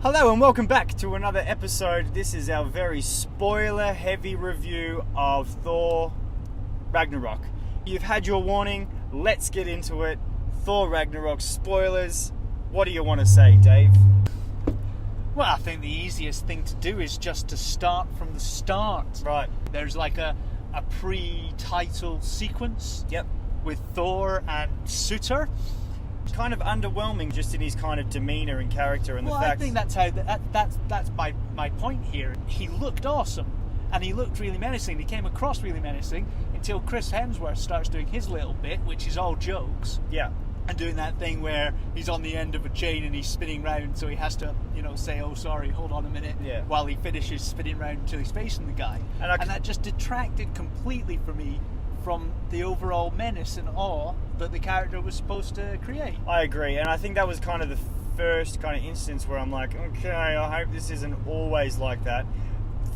Hello and welcome back to another episode. This is our very spoiler-heavy review of Thor Ragnarok. You've had your warning, let's get into it. Thor Ragnarok spoilers. What do you want to say, Dave? Well, I think the easiest thing to do is just to start from the start. Right. There's like a pre-title sequence. Yep. With Thor and Suitor. Kind of underwhelming just in his kind of demeanour and character and the fact... I think that's my point here. He looked awesome and he looked really menacing. He came across really menacing until Chris Hemsworth starts doing his little bit, which is all jokes. Yeah. And doing that thing where he's on the end of a chain and he's spinning round, so he has to, say, "Oh, sorry, hold on a minute," while he finishes spinning round until he's facing the guy. And that just detracted completely for me from the overall menace and awe that the character was supposed to create. I agree, and I think that was kind of the first kind of instance where I'm like, okay, I hope this isn't always like that.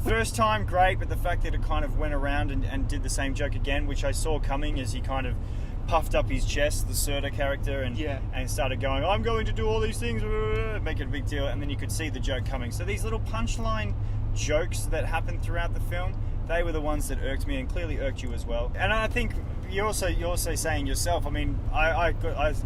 First time, great, but the fact that it kind of went around and did the same joke again, which I saw coming as he kind of puffed up his chest, the Surtur character, and started going, I'm going to do all these things, make it a big deal, and then you could see the joke coming. So these little punchline jokes that happened throughout the film, they were the ones that irked me and clearly irked you as well. And I think you're also saying yourself, I mean, I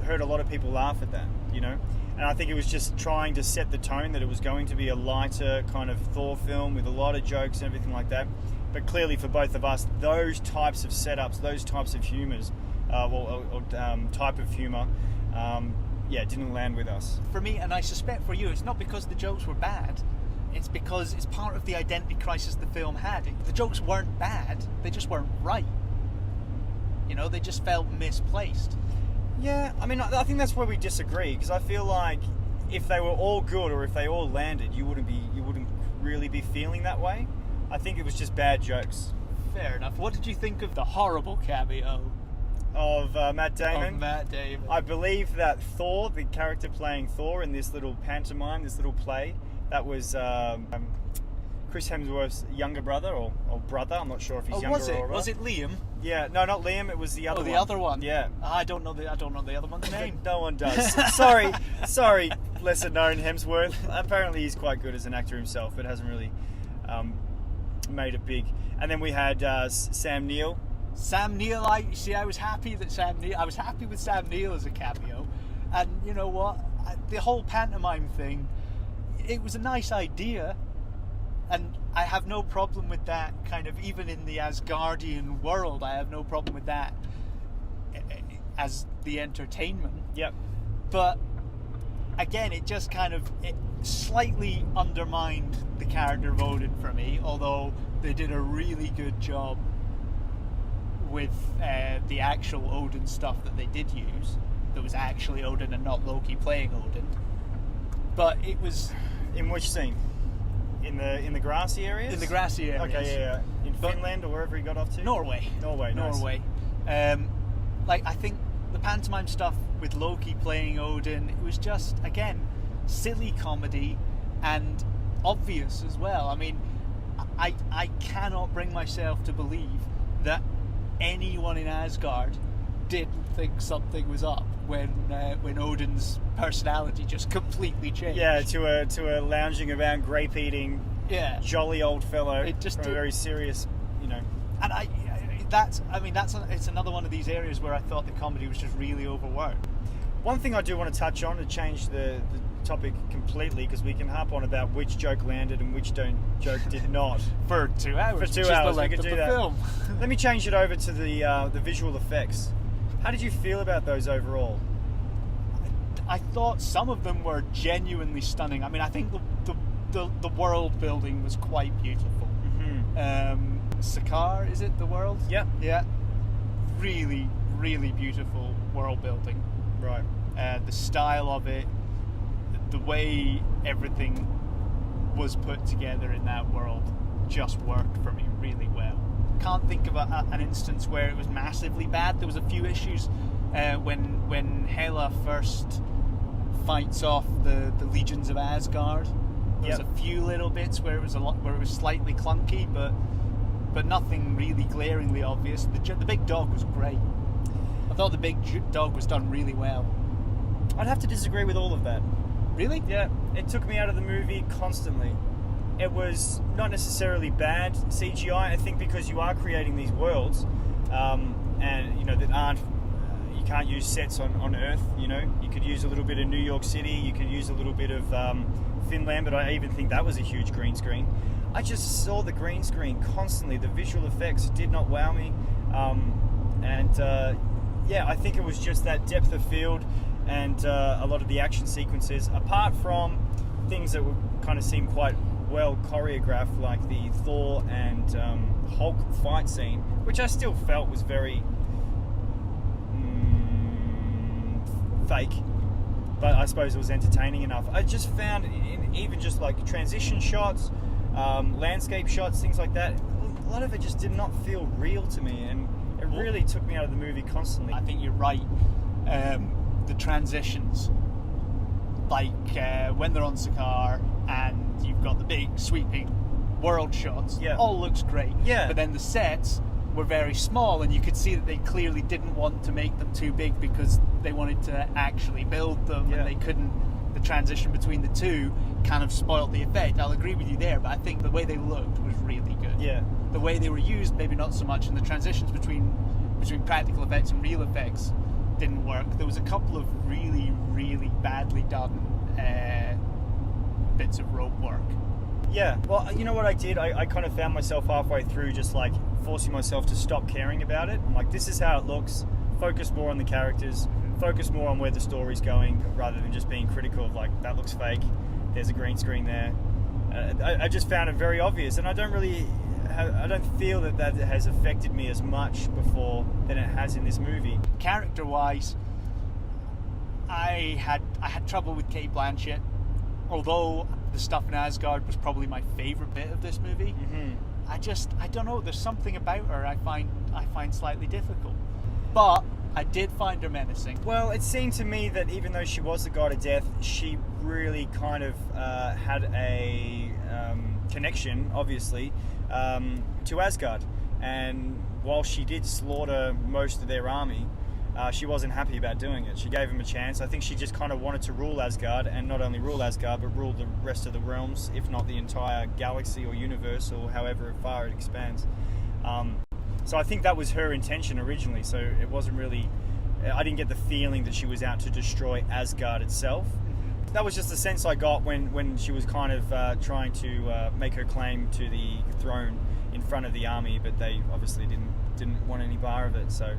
heard a lot of people laugh at that, and I think it was just trying to set the tone that it was going to be a lighter kind of Thor film with a lot of jokes and everything like that. But clearly for both of us, those types of setups, those types of humours, type of humour, didn't land with us. For me, and I suspect for you, it's not because the jokes were bad. It's because it's part of the identity crisis the film had. The jokes weren't bad, they just weren't right. They just felt misplaced. Yeah, I mean, I think that's where we disagree, because I feel like if they were all good or if they all landed, you wouldn't really be feeling that way. I think it was just bad jokes. Fair enough. What did you think of the horrible cameo of Matt Damon? Of Matt Damon. I believe that Thor, the character playing Thor in this little pantomime, this little play, that was Chris Hemsworth's younger brother or brother. I'm not sure if he's younger or older. Was it Liam? Yeah, no, not Liam. It was the other one. The other one. Yeah. I don't know the other one's name. No one does. Sorry, lesser known Hemsworth. Apparently, he's quite good as an actor himself, but hasn't really made it big. And then we had Sam Neill. Sam Neill. I was happy with Sam Neill as a cameo, and you know what? The whole pantomime thing. It was a nice idea, and I have no problem with that kind of, even in the Asgardian world, I have no problem with that as the entertainment. Yep. But again, it just kind of slightly undermined the character of Odin for me, although they did a really good job with the actual Odin stuff that they did use. That was actually Odin and not Loki playing Odin. But it was... In which scene? In the grassy areas? In the grassy areas. Okay, yeah. In Finland or wherever he got off to? Norway. Nice. I think the pantomime stuff with Loki playing Odin, it was just, again, silly comedy and obvious as well. I mean, I cannot bring myself to believe that anyone in Asgard didn't think something was up when Odin's personality just completely changed. Yeah, to a lounging around, grape eating, jolly old fellow. It just from a very serious, And it's another one of these areas where I thought the comedy was just really overworked. One thing I do want to touch on to change the topic completely, because we can harp on about which joke landed and which joke did not for 2 hours. For 2 hours, we could do that. Film. Let me change it over to the visual effects. How did you feel about those overall? I thought some of them were genuinely stunning. I mean, I think the world building was quite beautiful. Mm-hmm. Sakaar, is it the world? Yeah. Yeah. Really, really beautiful world building. Right. The style of it, the way everything was put together in that world just worked for me really well. Can't think of an instance where it was massively bad. There was a few issues when Hela first fights off the legions of Asgard. There was a few little bits where it was slightly clunky, but nothing really glaringly obvious. The big dog was great. I thought the big dog was done really well. I'd have to disagree with all of that. Really? Yeah, it took me out of the movie constantly. It was not necessarily bad CGI, I think, because you are creating these worlds, and you know that aren't. You can't use sets on Earth. You know, you could use a little bit of New York City. You could use a little bit of Finland, but I even think that was a huge green screen. I just saw the green screen constantly. The visual effects did not wow me, yeah, I think it was just that depth of field and a lot of the action sequences, apart from things that would kind of seem quite well choreographed, like the Thor and Hulk fight scene, which I still felt was very fake, but I suppose it was entertaining enough. I just found even just like transition shots, landscape shots, things like that, a lot of it just did not feel real to me, and it really took me out of the movie constantly. I think you're right. The transitions, like when they're on Sakaar and you've got the big sweeping world shots, all looks great. Yeah. But then the sets were very small, and you could see that they clearly didn't want to make them too big because they wanted to actually build them, and they couldn't. The transition between the two kind of spoiled the effect. I'll agree with you there, but I think the way they looked was really good. Yeah. The way they were used, maybe not so much, and the transitions between practical effects and real effects didn't work. There was a couple of really, really badly done bits of rope work. Yeah, well, you know what I did? I kind of found myself halfway through just like forcing myself to stop caring about it. I'm like, this is how it looks. Focus more on the characters. Focus more on where the story's going, rather than just being critical of like, that looks fake. There's a green screen there. I just found it very obvious, and I don't feel that has affected me as much before than it has in this movie. Character-wise, I had trouble with Cate Blanchett, although the stuff in Asgard was probably my favourite bit of this movie. I don't know, there's something about her I find slightly difficult. But I did find her menacing. Well, it seemed to me that even though she was the god of death, she really kind of had a connection, obviously, to Asgard. And while she did slaughter most of their army, she wasn't happy about doing it. She gave him a chance. I think she just kind of wanted to rule Asgard, and not only rule Asgard, but rule the rest of the realms, if not the entire galaxy or universe, or however far it expands. So I think that was her intention originally. So it wasn't really, I didn't get the feeling that she was out to destroy Asgard itself. That was just the sense I got when she was kind of trying to make her claim to the throne in front of the army, but they obviously didn't want any bar of it. So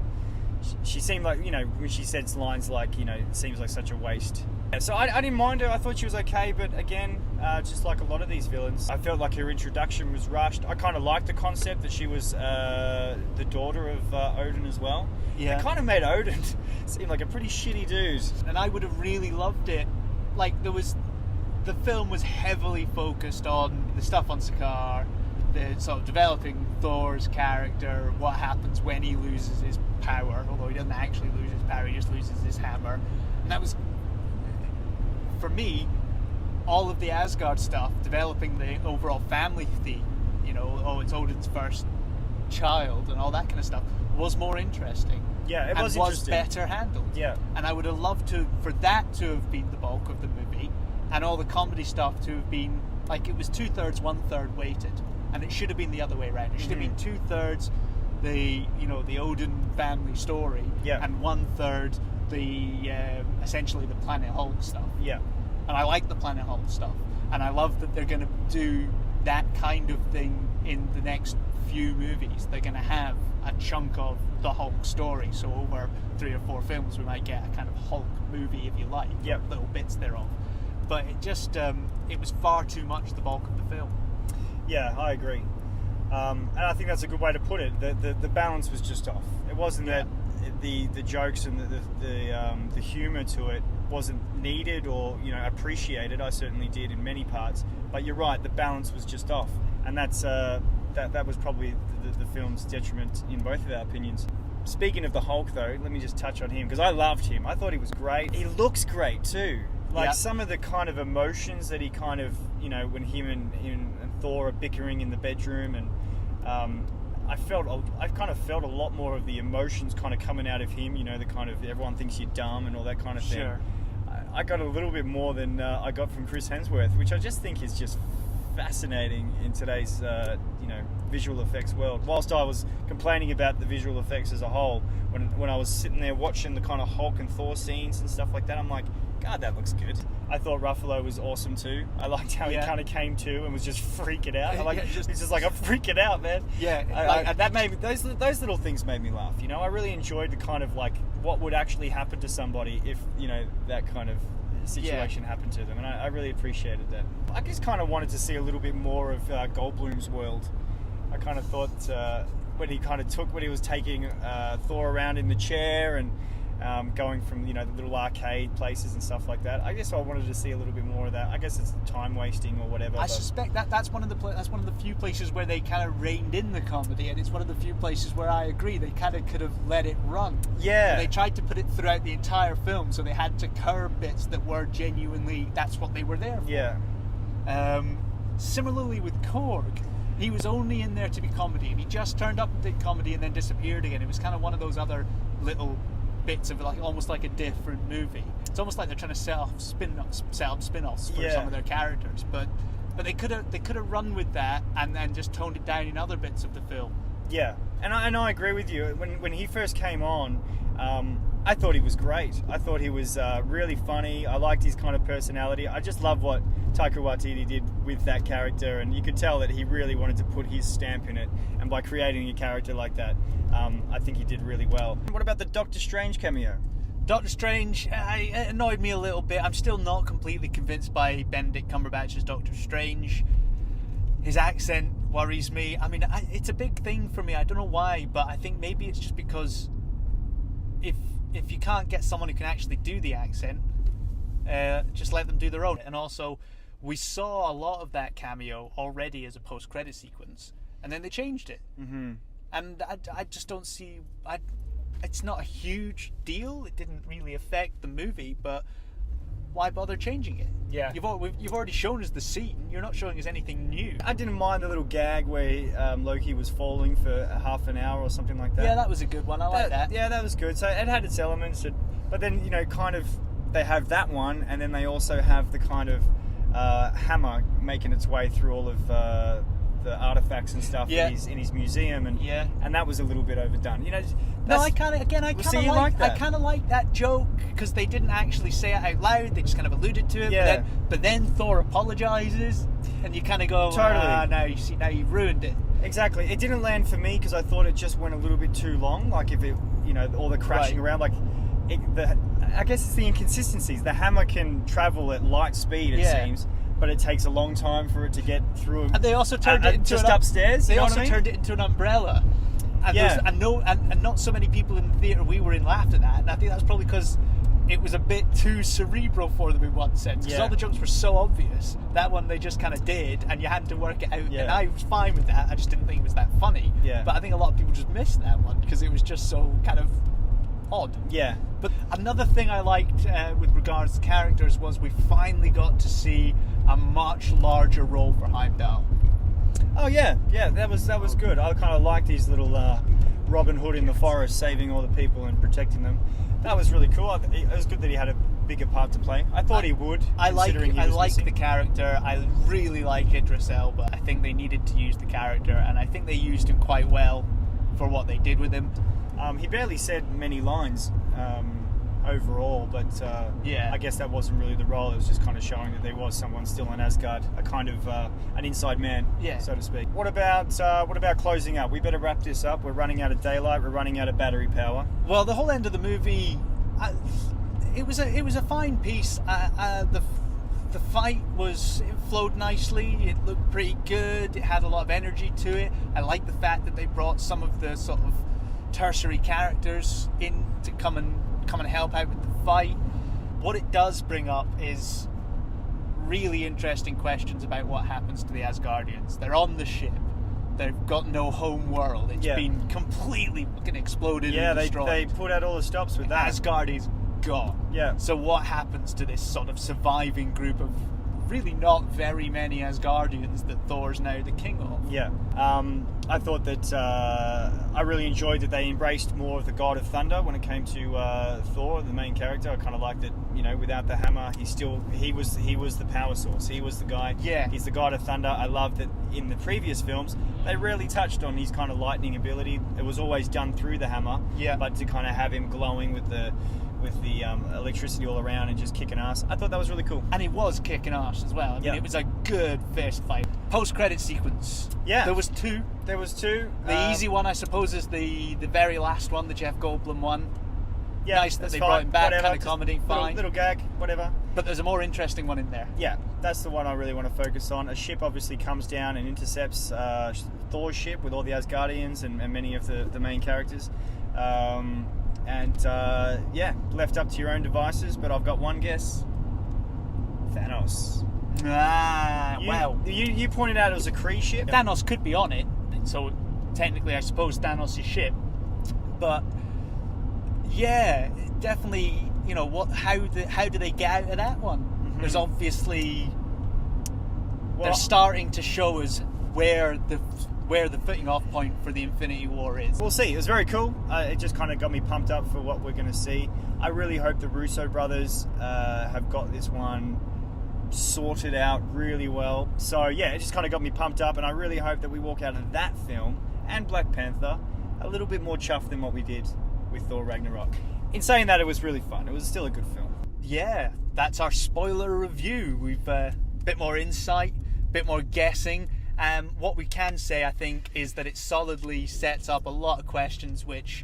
she seemed like, you know, when she said lines like, you know, it seems like such a waste. So I didn't mind her. I thought she was okay, but again, just like a lot of these villains, I felt like her introduction was rushed. I kind of liked the concept that she was the daughter of Odin as well. Yeah. It kind of made Odin seem like a pretty shitty dude. And I would have really loved it. Like, the film was heavily focused on the stuff on Sakaar, the sort of developing Thor's character, what happens when he loses his power, although he doesn't actually lose his power, he just loses his hammer. And that was, for me, all of the Asgard stuff, developing the overall family theme, you know, oh, it's Odin's first child and all that kind of stuff, was more interesting. Yeah, it was interesting. Better handled. Yeah. And I would have loved for that to have been the bulk of the movie, and all the comedy stuff to have been, like, it was 2/3, 1/3 weighted. And it should have been the other way around. It should have been 2/3 the Odin family story, and 1/3 the essentially the Planet Hulk stuff. Yeah. And I like the Planet Hulk stuff, and I love that they're going to do that kind of thing in the next few movies. They're going to have a chunk of the Hulk story. So over 3 or 4 films, we might get a kind of Hulk movie, if you like, little bits thereof. But it just it was far too much the bulk of the film. Yeah, I agree, and I think that's a good way to put it. The balance was just off. It wasn't that the jokes and the humour to it wasn't needed or, you know, appreciated. I certainly did in many parts, but you're right, the balance was just off, and that's that was probably the film's detriment in both of our opinions. Speaking of the Hulk, though, let me just touch on him, because I loved him. I thought he was great. He looks great too. Like some of the kind of emotions that he kind of, you know, when him and Thor are bickering in the bedroom, and I kind of felt a lot more of the emotions kind of coming out of him, you know, the kind of everyone thinks you're dumb and all that kind of thing. Sure. I got a little bit more than I got from Chris Hemsworth, which I just think is just fascinating in today's visual effects world. Whilst I was complaining about the visual effects as a whole, when I was sitting there watching the kind of Hulk and Thor scenes and stuff like that, I'm like, God, that looks good. I thought Ruffalo was awesome too. I liked how he kind of came to and was just freaking out. He's just like, I'm freaking out, man. Yeah, that made me, those little things made me laugh. I really enjoyed the kind of like what would actually happen to somebody if that kind of situation happened to them, and I really appreciated that. I just kind of wanted to see a little bit more of Goldblum's world. I kind of thought when he was taking Thor around in the chair and going from the little arcade places and stuff like that. I guess I wanted to see a little bit more of that. I guess it's time wasting or whatever. I suspect that's one of the few places where they kind of reined in the comedy, and it's one of the few places where I agree they kind of could have let it run. Yeah, and they tried to put it throughout the entire film, so they had to curb bits that were genuinely that's what they were there for. Yeah. Similarly with Korg, he was only in there to be comedy, and he just turned up and did comedy and then disappeared again. It was kind of one of those other little bits of almost like a different movie. It's almost like they're trying to set up spin-offs for some of their characters, but they could have run with that and then just toned it down in other bits of the film. Yeah, and I agree with you. When he first came on, I thought he was great. I thought he was really funny. I liked his kind of personality. I just love what Taika Waititi did with that character, and you could tell that he really wanted to put his stamp in it, and by creating a character like that, I think he did really well. What about the Doctor Strange cameo? Doctor Strange, it annoyed me a little bit. I'm still not completely convinced by Benedict Cumberbatch's Doctor Strange. His accent worries me. I mean, it's a big thing for me. I don't know why, but I think maybe it's just because if you can't get someone who can actually do the accent, just let them do their own. And also, we saw a lot of that cameo already as a post-credit sequence, and then they changed it. Mm-hmm. And I just don't see... it's not a huge deal. It didn't really affect the movie, but why bother changing it? Yeah. You've already shown us the scene. You're not showing us anything new. I didn't mind the little gag where Loki was falling for half an hour or something like that. Yeah, that was a good one. I like that. Yeah, that was good. So it had its elements, but then kind of they have that one, and then they also have the kind of hammer making its way through all of the artifacts and stuff in his museum, and that was a little bit overdone. No, I kind of like that joke because they didn't actually say it out loud. They just kind of alluded to it. Yeah. But then Thor apologizes, and you kind of go, totally. Now you've ruined it. Exactly. It didn't land for me because I thought it just went a little bit too long. Like if it, all the crashing around, I guess it's the inconsistencies. The hammer can travel at light speed, it seems, but it takes a long time for it to get through. And they also turned it into upstairs. They also turned it into an umbrella. And and not so many people in the theatre we were in laughed at that. And I think that's probably because it was a bit too cerebral for them in one sense. Because all the jokes were so obvious. That one they just kind of did, and you had to work it out. Yeah. And I was fine with that. I just didn't think it was that funny. Yeah. But I think a lot of people just missed that one because it was just so kind of odd. Yeah. But another thing I liked with regards to characters was we finally got to see a much larger role for Heimdall. Oh yeah, that was good. I kind of liked his little Robin Hood in the forest, saving all the people and protecting them. That was really cool. It was good that he had a bigger part to play. I thought he would. I like the character. I really like Idris Elba. I think they needed to use the character, and I think they used him quite well for what they did with him. He barely said many lines overall, but I guess that wasn't really the role. It was just kind of showing that there was someone still in Asgard, a kind of an inside man, so to speak. What about closing up? We better wrap this up. We're running out of daylight. We're running out of battery power. Well, the whole end of the movie, it was a fine piece. The fight it flowed nicely. It looked pretty good. It had a lot of energy to it. I like the fact that they brought some of the sort of tertiary characters in to come and help out with the fight. What it does bring up is really interesting questions about what happens to the Asgardians. They're on the ship. They've got no home world. It's been completely fucking exploded and destroyed. They put out all the stops with that. Asgard is gone. Yeah. So what happens to this sort of surviving group of really not very many Asgardians that Thor's now the king of. Yeah. I thought that I really enjoyed that they embraced more of the god of thunder when it came to Thor, the main character. I kind of liked that, you know, without the hammer, he was the power source. He was the guy. Yeah. He's the god of thunder. I love that in the previous films they rarely touched on his kind of lightning ability. It was always done through the hammer. Yeah. But to kind of have him glowing with the electricity all around and just kicking ass, I thought that was really cool. And he was kicking ass as well. I mean, Yeah. it was a good fist fight. Post-credit sequence. Yeah. There was two. The easy one, I suppose, is the very last one, the Jeff Goldblum one. Yeah, Nice that that's they fine. brought him back, Whatever, kind of just comedy, fine. Little gag, whatever. But there's a more interesting one in there. Yeah, that's the one I really want to focus on. A ship obviously comes down and intercepts Thor's ship with all the Asgardians and many of the main characters. Yeah, left up to your own devices, but I've got one guess. Thanos. Wow. You pointed out it was a Kree ship. Thanos could be on it, so technically I suppose Thanos' ship. But yeah, definitely, you know, how do they get out of that one? Mm-hmm. There's obviously Well, they're starting to show us where the footing off point for the Infinity War is. we'll see. It was very cool. It just kind of got me pumped up for what we're going to see. I really hope the Russo brothers have got this one sorted out really well. So yeah, it just kind of got me pumped up, and I really hope that we walk out of that film and Black Panther a little bit more chuffed than what we did with Thor Ragnarok. In saying that, it was really fun. It was still a good film. Yeah, that's our spoiler review. We've a bit more insight, bit more guessing. What we can say, I think, is that it solidly sets up a lot of questions which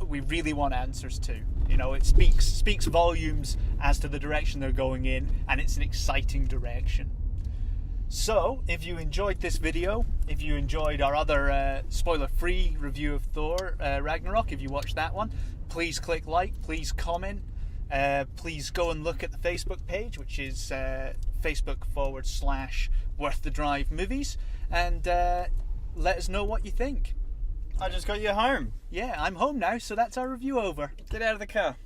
we really want answers to. You know, it speaks volumes as to the direction they're going in, and it's an exciting direction. So, if you enjoyed this video, if you enjoyed our other spoiler-free review of Thor Ragnarok, if you watched that one, please click like, please comment, please go and look at the Facebook page, which is Facebook.com/Worth the Drive Movies, and let us know what you think. I just got you home. Yeah, I'm home now, so that's our review over. Get out of the car.